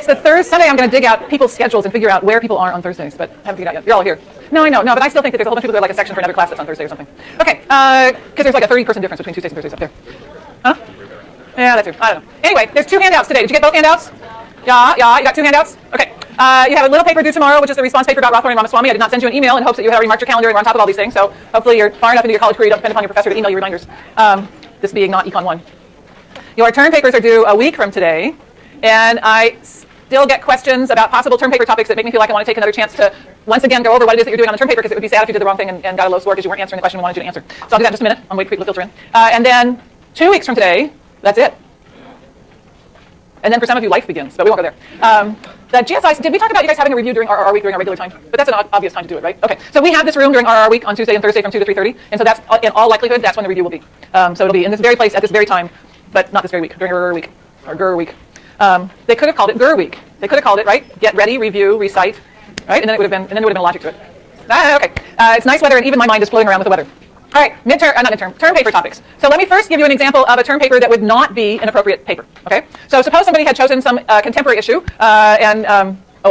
the Sunday I'm going to dig out people's schedules and figure out where people are on Thursdays, but haven't figured out yet. You're all here. No, I know. No, but I still think that there's a whole bunch of people that are like a section for another class that's on Thursday or something. Okay, because there's like a 30-person difference between Tuesdays and Thursdays up there. Huh? Yeah, that's true. I don't know. Anyway, there's 2 handouts today. Did you get both handouts? Yeah, you got 2 handouts? Okay. You have a little paper due tomorrow, which is the response paper about Rothbard and Ramaswamy. I did not send you an email in hopes that you had already marked your calendar and were on top of all these things, so hopefully you're far enough into your college career you don't depend upon your professor to email you reminders. This being not Econ 1. Your term papers are due a week from today, and I still get questions about possible term paper topics that make me feel like I want to take another chance to once again go over what it is that you're doing on the term paper, because it would be sad if you did the wrong thing and got a low score because you weren't answering the question we wanted you to answer. So I'll do that in just a minute. I'll wait for people to filter in. And then 2 weeks from today, that's it. And then for some of you, life begins, but we won't go there. The GSI, did we talk about you guys having a review during RR week during our regular time? But that's an obvious time to do it, right? Okay, so we have this room during RR week on Tuesday and Thursday from 2 to 3:30, and so that's, in all likelihood, that's when the review will be. So it'll be in this very place at this very time, but not this very week, during RR week, or GR week. They could have called it GR week. They could have called it, right? Get ready, review, recite, right? And then it would have been, a logic to it. Okay, it's nice weather, and even my mind is floating around with the weather. All right, term paper topics. So let me first give you an example of a term paper that would not be an appropriate paper, okay? So suppose somebody had chosen some contemporary issue, I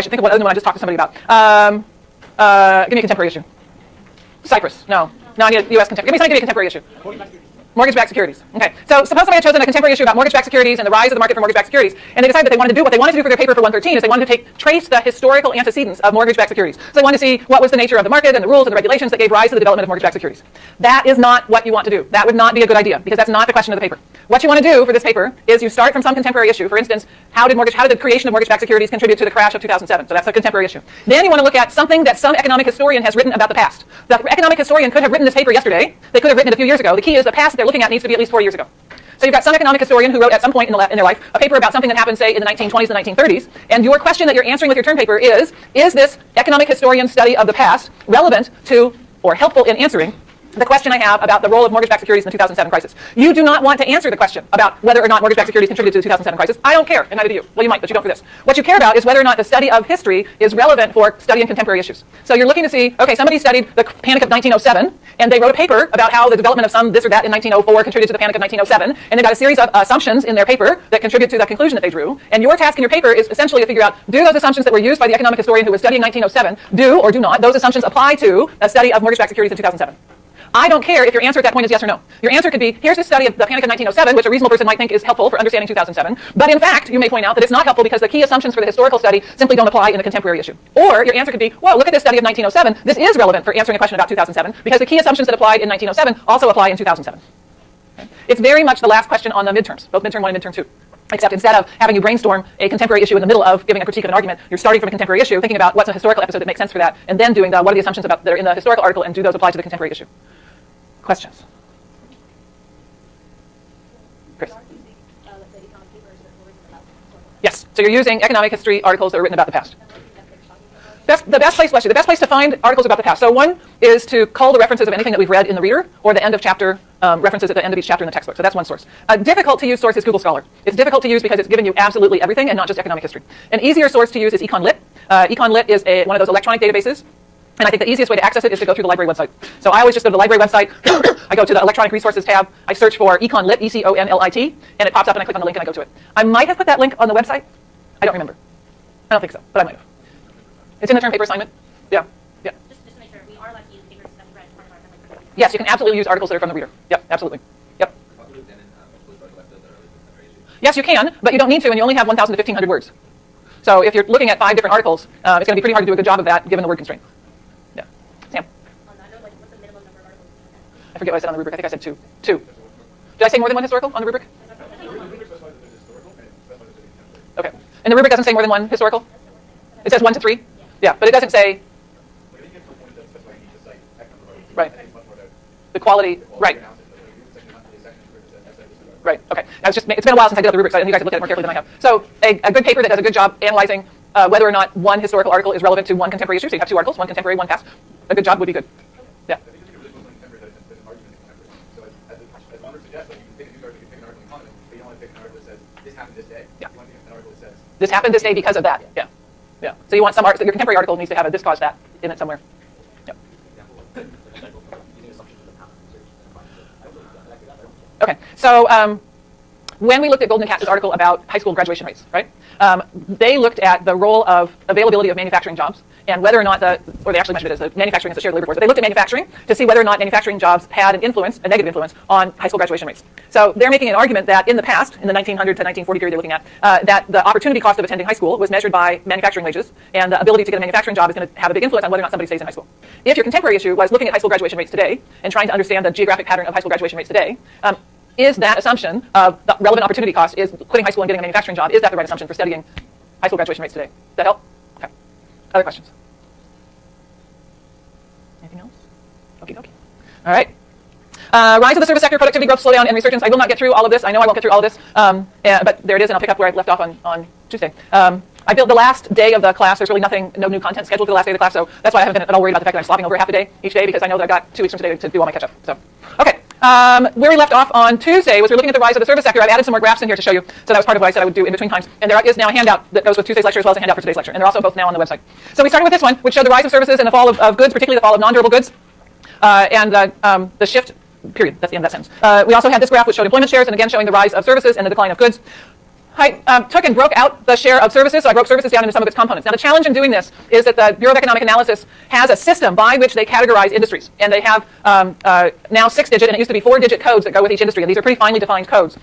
should think of one other than what I just talked to somebody about. Give me a contemporary issue. Cyprus, no, I need a U.S. contemporary. Give me a contemporary issue. Mortgage-backed securities. Okay, so suppose somebody had chosen a contemporary issue about mortgage-backed securities and the rise of the market for mortgage-backed securities, and they decided that they wanted to do what they wanted to do for their paper for 113 is they wanted to trace the historical antecedents of mortgage-backed securities. So they wanted to see what was the nature of the market and the rules and the regulations that gave rise to the development of mortgage-backed securities. That is not what you want to do. That would not be a good idea, because that's not the question of the paper. What you want to do for this paper is you start from some contemporary issue. For instance, how did the creation of mortgage-backed securities contribute to the crash of 2007? So that's a contemporary issue. Then you want to look at something that some economic historian has written about the past. The economic historian could have written this paper yesterday. They could have written it a few years ago. The key is the past that they're looking at needs to be at least 4 years ago. So you've got some economic historian who wrote at some point in their life a paper about something that happened, say, in the 1920s and 1930s, and your question that you're answering with your term paper is this economic historian study of the past relevant to or helpful in answering the question I have about the role of mortgage-backed securities in the 2007 crisis? You do not want to answer the question about whether or not mortgage-backed securities contributed to the 2007 crisis. I don't care, and neither do you. Well, you might, but you don't for this. What you care about is whether or not the study of history is relevant for studying contemporary issues. So you're looking to see, okay, somebody studied the panic of 1907, and they wrote a paper about how the development of some this or that in 1904 contributed to the panic of 1907, and they got a series of assumptions in their paper that contribute to the conclusion that they drew. And your task in your paper is essentially to figure out, do those assumptions that were used by the economic historian who was studying 1907, do or do not those assumptions apply to a study of mortgage-backed securities in 2007? I don't care if your answer at that point is yes or no. Your answer could be, here's this study of the panic of 1907, which a reasonable person might think is helpful for understanding 2007. But in fact, you may point out that it's not helpful because the key assumptions for the historical study simply don't apply in the contemporary issue. Or your answer could be, whoa, look at this study of 1907. This is relevant for answering a question about 2007 because the key assumptions that applied in 1907 also apply in 2007. Okay? It's very much the last question on the midterms, both midterm 1 and midterm 2. Except instead of having you brainstorm a contemporary issue in the middle of giving a critique of an argument, you're starting from a contemporary issue, thinking about what's a historical episode that makes sense for that, and then doing what are the assumptions about that are in the historical article, and do those apply to the contemporary issue? Questions? Chris? Yes. So you're using economic history articles that are written about the past. The best place to find articles about the past. So one is to cull the references of anything that we've read in the reader or the end of chapter references at the end of each chapter in the textbook. So that's one source. A difficult to use source is Google Scholar. It's difficult to use because it's giving you absolutely everything and not just economic history. An easier source to use is EconLit. EconLit is one of those electronic databases. And I think the easiest way to access it is to go through the library website. So I always just go to the library website. I go to the electronic resources tab. I search for EconLit, EconLit, and it pops up and I click on the link and I go to it. I might have put that link on the website. I don't remember. I don't think so, but I might have. It's in the term paper assignment. Yeah. Just to make sure, we are allowed to use papers that we read as part of our template. Yes, you can absolutely use articles that are from the reader. Yep, absolutely. Yep. Yes, you can, but you don't need to, and you only have 1,000 to 1,500 words. So if you're looking at 5 different articles, it's going to be pretty hard to do a good job of that given the word constraint. Yeah. Sam? On that note, what's the minimum number of articles? I forget what I said on the rubric. I think I said 2. 2. Did I say more than one historical on the rubric? Okay. And the rubric doesn't say more than one historical? It says 1 to 3? Yeah, but it doesn't say. Right. The quality, right. Right, okay. It's been a while since I did up the rubric, so I think you guys should look at it more carefully than I have. So a good paper that does a good job analyzing whether or not one historical article is relevant to one contemporary issue, so you have 2 articles, one contemporary, one past, a good job would be good. Yeah. Yeah. This happened this day because of that. Yeah. Yeah. So you want some your contemporary article needs to have a this caused that in it somewhere. Yep. Okay. So when we looked at Golden and Katz's article about high school graduation rates, right? They looked at the role of availability of manufacturing jobs and whether or not or they actually measured it as the manufacturing as a shared labor force, but they looked at manufacturing to see whether or not manufacturing jobs had an influence, a negative influence, on high school graduation rates. So they're making an argument that in the past, in the 1900 to 1940 period they're looking at, that the opportunity cost of attending high school was measured by manufacturing wages, and the ability to get a manufacturing job is going to have a big influence on whether or not somebody stays in high school. If your contemporary issue was looking at high school graduation rates today and trying to understand the geographic pattern of high school graduation rates today, is that assumption of the relevant opportunity cost is quitting high school and getting a manufacturing job, is that the right assumption for studying high school graduation rates today? Does that help? Okay. Other questions? Anything else? Okie dokie. All right. Rise of the service sector, productivity growth, slowdown, and resurgence. I will not get through all of this. I know I won't get through all of this, but there it is, and I'll pick up where I left off on Tuesday. I built the last day of the class. There's really no new content scheduled for the last day of the class, so that's why I haven't been at all worried about the fact that I'm slopping over half a day each day, because I know that I've got 2 weeks from today to do all my catch-up. So, okay. Where we left off on Tuesday was we were looking at the rise of the service sector. I've added some more graphs in here to show you, so that was part of what I said I would do in between times. And there is now a handout that goes with Tuesday's lecture as well as a handout for today's lecture, and they're also both now on the website. So we started with this one, which showed the rise of services and the fall of goods, particularly the fall of non-durable goods, and the shift. Period. That's the end of that sentence. We also had this graph which showed employment shares, and again showing the rise of services and the decline of goods. I took and broke out the share of services, so I broke services down into some of its components. Now, the challenge in doing this is that the Bureau of Economic Analysis has a system by which they categorize industries, and they have now 6-digit, and it used to be 4-digit codes that go with each industry, and these are pretty finely defined codes.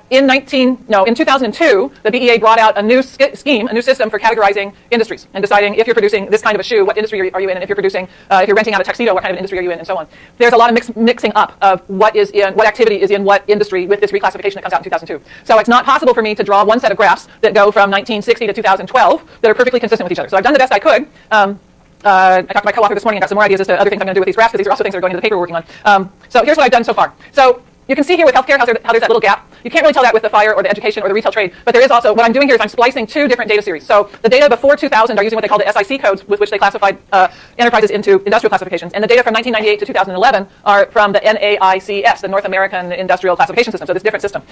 In 2002, the BEA brought out a new scheme, a new system for categorizing industries and deciding if you're producing this kind of a shoe, what industry are you in, and if you're producing, if you're renting out a tuxedo, what kind of industry are you in, and so on. There's a lot of mixing up of what activity is in what industry with this reclassification that comes out in 2002. So it's not possible for me to draw one set of graphs that go from 1960 to 2012 that are perfectly consistent with each other. So I've done the best I could. I talked to my co-author this morning and got some more ideas as to other things I'm going to do with these graphs, because these are also things that are going into the paper we're working on. So here's what I've done so far. So you can see here with healthcare how there's that little gap. You can't really tell that with the fire or the education or the retail trade, but there is also, what I'm doing here is I'm splicing 2 different data series. So the data before 2000 are using what they call the SIC codes, with which they classified enterprises into industrial classifications. And the data from 1998 to 2011 are from the NAICS, the North American Industrial Classification System, so this different system.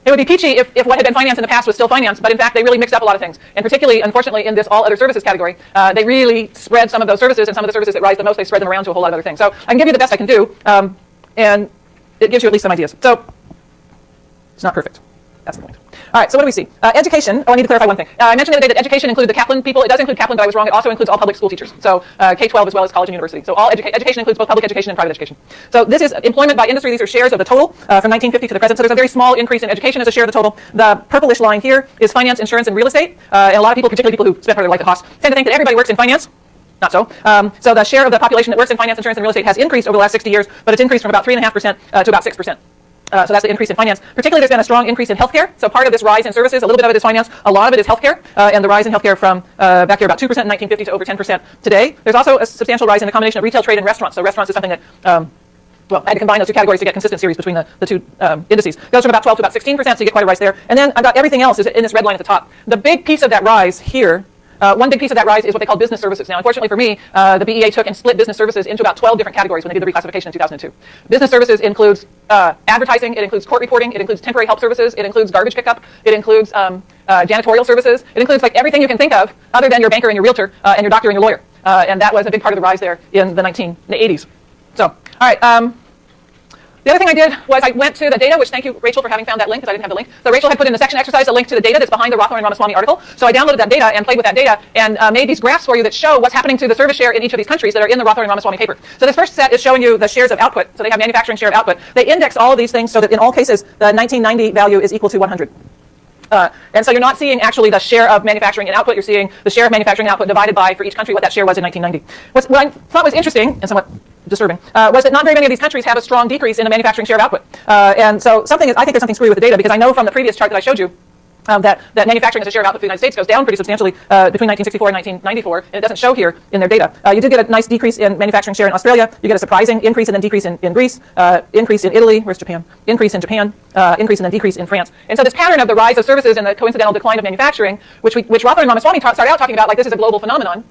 It would be peachy if what had been finance in the past was still finance, but in fact they really mixed up a lot of things. And particularly, unfortunately, in this all other services category, they really spread some of those services, and some of the services that rise the most, they spread them around to a whole lot of other things. So I can give you the best I can do, and it gives you at least some ideas. So it's not perfect. That's the point. All right, so what do we see? Education. Oh, I need to clarify one thing. I mentioned the other day that education included the Kaplan people. It does include Kaplan, but I was wrong. It also includes all public school teachers. So K-12 as well as college and university. So all education includes both public education and private education. So this is employment by industry. These are shares of the total from 1950 to the present. So there's a very small increase in education as a share of the total. The purplish line here is finance, insurance, and real estate. And a lot of people, particularly people who spend part of their life at cost, tend to think that everybody works in finance. Not so. So the share of the population that works in finance, insurance, and real estate has increased over the last 60 years, but it's increased from about 3.5% to about 6%. So that's the increase in finance. Particularly, there's been a strong increase in healthcare. So part of this rise in services, a little bit of it is finance, a lot of it is healthcare, and the rise in healthcare from back here about 2% in 1950 to over 10% today. There's also a substantial rise in the combination of retail, trade, and restaurants. So restaurants is something that, well, I had to combine those 2 categories to get consistent series between the 2 indices. It goes from about 12 to about 16%, so you get quite a rise there. And then I've got everything else is in this red line at the top. The big piece of that rise here, one big piece of that rise is what they call business services. Now, unfortunately for me, the BEA took and split business services into about 12 different categories when they did the reclassification in 2002. Business services includes advertising, it includes court reporting, it includes temporary help services, it includes garbage pickup, it includes janitorial services, it includes like everything you can think of other than your banker and your realtor and your doctor and your lawyer. And that was a big part of the rise there in the 1980s. So, all right. The other thing I did was I went to the data, which thank you, Rachel, for having found that link, because I didn't have the link. So Rachel had put in the section exercise a link to the data that's behind the Rothwell and Ramaswamy article. So I downloaded that data and played with that data and made these graphs for you that show what's happening to the service share in each of these countries that are in the Rothwell and Ramaswamy paper. So this first set is showing you the shares of output. So they have manufacturing share of output. They index all of these things so that in all cases, the 1990 value is equal to 100. And so you're not seeing actually the share of manufacturing and output. You're seeing the share of manufacturing and output divided by, for each country, what that share was in 1990. What I thought was interesting and somewhat disturbing was that not very many of these countries have a strong decrease in the manufacturing share of output. And so I think there's something screwy with the data, because I know from the previous chart that I showed you that manufacturing as a share of output for the United States goes down pretty substantially between 1964 and 1994, and it doesn't show here in their data. You did get a nice decrease in manufacturing share in Australia. You get a surprising increase and then decrease in Greece, increase in Italy, where's Japan? Increase in Japan, increase and then decrease in France. And so this pattern of the rise of services and the coincidental decline of manufacturing, which Rothwell and Ramaswamy started out talking about like this is a global phenomenon,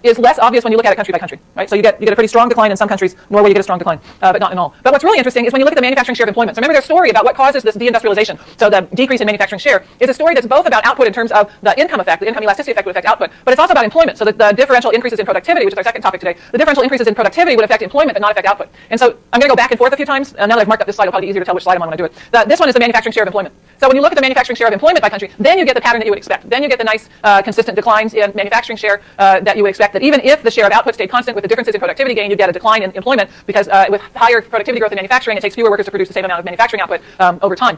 is less obvious when you look at it country by country, right? So you get a pretty strong decline in some countries, Norway you get a strong decline, but not in all. But what's really interesting is when you look at the manufacturing share of employment. So remember their story about what causes this deindustrialization. So the decrease in manufacturing share is a story that's both about output in terms of the income effect, the income elasticity effect would affect output, but it's also about employment. So that the differential increases in productivity, which is our second topic today, the differential increases in productivity would affect employment but not affect output. And so I'm going to go back and forth a few times. Now that I've marked up this slide, it'll probably be easier to tell which slide I'm on when I do it. this one is the manufacturing share of employment. So when you look at the manufacturing share of employment by country, then you get the pattern that you would expect. Then you get the nice consistent declines in manufacturing share that you would expect, that even if the share of output stayed constant with the differences in productivity gain, you'd get a decline in employment because with higher productivity growth in manufacturing, it takes fewer workers to produce the same amount of manufacturing output over time.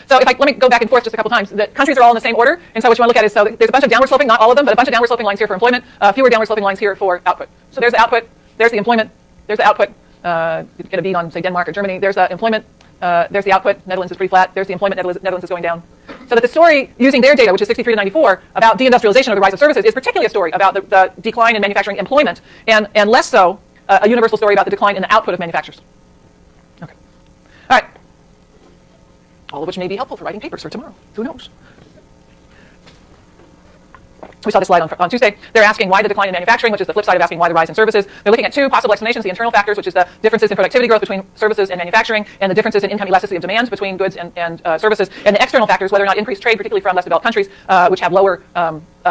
So let me go back and forth just a couple times. The countries are all in the same order, and so what you want to look at is, so there's a bunch of downward sloping, not all of them, but a bunch of downward sloping lines here for employment, fewer downward sloping lines here for output. So there's the output, there's the employment, there's the output. You get a bead on, say, Denmark or Germany. There's the employment, there's the output. Netherlands is pretty flat. There's the employment. Netherlands is going down. So that the story using their data, which is 63 to 94, about deindustrialization or the rise of services, is particularly a story about the decline in manufacturing employment, and less so a universal story about the decline in the output of manufacturers. Okay. All right. All of which may be helpful for writing papers for tomorrow. Who knows? We saw this slide on Tuesday. They're asking why the decline in manufacturing, which is the flip side of asking why the rise in services. They're looking at two possible explanations: the internal factors, which is the differences in productivity growth between services and manufacturing, and the differences in income elasticity of demand between goods and services, and the external factors, whether or not increased trade, particularly from less developed countries, which have lower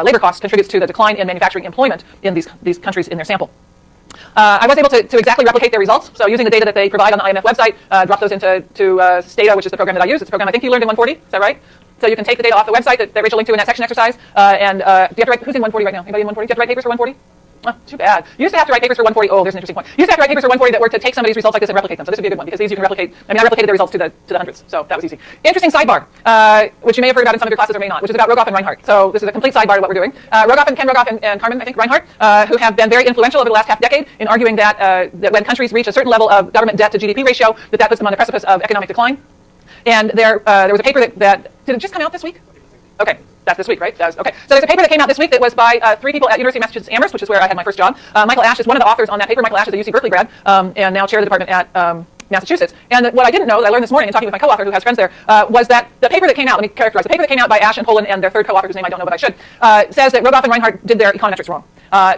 labor costs, contributes to the decline in manufacturing employment in these countries in their sample. I was able to exactly replicate their results. So using the data that they provide on the IMF website, drop those into Stata, which is the program that I use. It's a program I think you learned in 140. Is that right? So you can take the data off the website that Rachel linked to in that section exercise. Do you have to write, who's in 140 right now? Anybody in 140? Do you have to write papers for 140? Oh, too bad. You used to have to write papers for 140. Oh, there's an interesting point. You used to have to write papers for 140 that were to take somebody's results like this and replicate them. So this would be a good one because these you can replicate. I mean, I replicated the results to the hundreds, so that was easy. Interesting sidebar, which you may have heard about in some of your classes or may not, which is about Rogoff and Reinhardt. So this is a complete sidebar of what we're doing. Ken Rogoff and Carmen, I think, Reinhardt, who have been very influential over the last half decade in arguing that when countries reach a certain level of government debt to GDP ratio, that puts them on the precipice of economic decline. And there was a paper that did it just come out this week? Okay. That's this week, right? Okay. So there's a paper that came out this week that was by 3 people at University of Massachusetts Amherst, which is where I had my first job. Michael Ash is one of the authors on that paper. Michael Ash is a UC Berkeley grad and now chair of the department at Massachusetts. And what I didn't know, that I learned this morning in talking with my co-author who has friends there, was that the paper that came out, let me characterize, the paper that came out by Ash and Poland and their third co-author, whose name I don't know but I should, says that Rogoff and Reinhardt did their econometrics wrong.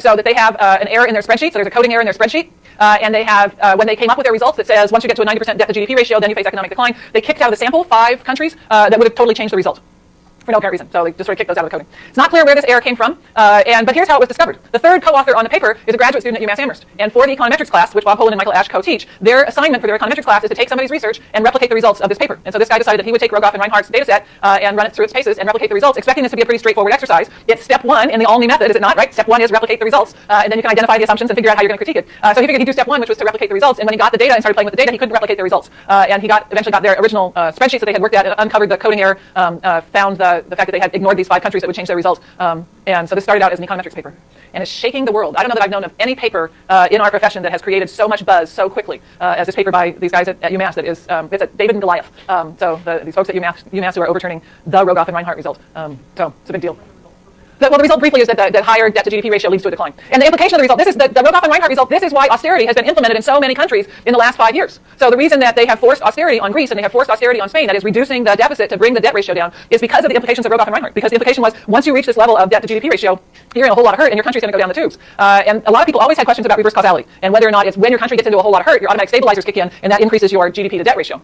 So that they have an error in their spreadsheet, so there's a coding error in their spreadsheet, and they have, when they came up with their results that says once you get to a 90% debt to GDP ratio, then you face economic decline, they kicked out of the sample 5 countries that would have totally changed the result. For no apparent reason. So they just sort of kicked those out of the coding. It's not clear where this error came from, but here's how it was discovered. The third co-author on the paper is a graduate student at UMass Amherst. And for the econometrics class, which Bob Poland and Michael Ash co-teach, their assignment for their econometrics class is to take somebody's research and replicate the results of this paper. And so this guy decided that he would take Rogoff and Reinhardt's data set and run it through its paces and replicate the results, expecting this to be a pretty straightforward exercise. It's step 1 in the Olney method, is it not? Right? Step 1 is replicate the results, and then you can identify the assumptions and figure out how you're going to critique it. So he figured he'd do step 1, which was to replicate the results. And when he got the data and started playing with the data, he couldn't replicate the results. And he eventually got their original spreadsheets that they had worked at and uncovered the coding error, found the fact that they had ignored these 5 countries that would change their resules. And so this started out as an econometrics paper. And it's shaking the world. I don't know that I've known of any paper in our profession that has created so much buzz so quickly as this paper by these guys at UMass that is, it's a David and Goliath. These folks at UMass who are overturning the Rogoff and Reinhardt result. So it's a big deal. The result briefly is that higher debt to GDP ratio leads to a decline. And the implication of the result, this is the Rogoff and Reinhardt result, this is why austerity has been implemented in so many countries in the last 5 years. So the reason that they have forced austerity on Greece and they have forced austerity on Spain, that is reducing the deficit to bring the debt ratio down, is because of the implications of Rogoff and Reinhardt. Because the implication was, once you reach this level of debt to GDP ratio, you're in a whole lot of hurt and your country's going to go down the tubes. And a lot of people always had questions about reverse causality and whether or not it's when your country gets into a whole lot of hurt, your automatic stabilizers kick in and that increases your GDP to debt ratio.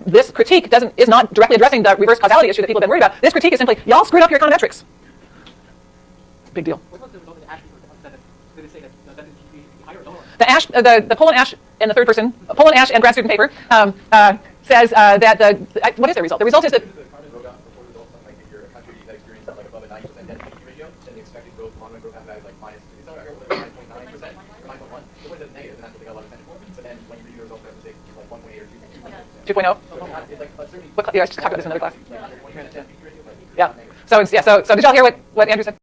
This critique is not directly addressing the reverse causality issue that people have been worried about. This critique is simply, y'all screwed up your econometrics. Big deal. What was the result of the Ash report? Did it say that that is higher or lower? The Poland Ash and the third person, Poland Ash and grad student paper says that what is the result? The result is that if you're a country that experiences like above a 90% debt to GDP ratio, then the expected growth, economic growth after that is like minus 9.9% or 9.1. So when it's negative, then that's what they got a lot of attention for. So then when you read the results, that's like 1.8 or 2.2. 2.0. It's like certainly. Yeah, I just talked about this in another class. Yeah. So did y'all hear what Andrew said?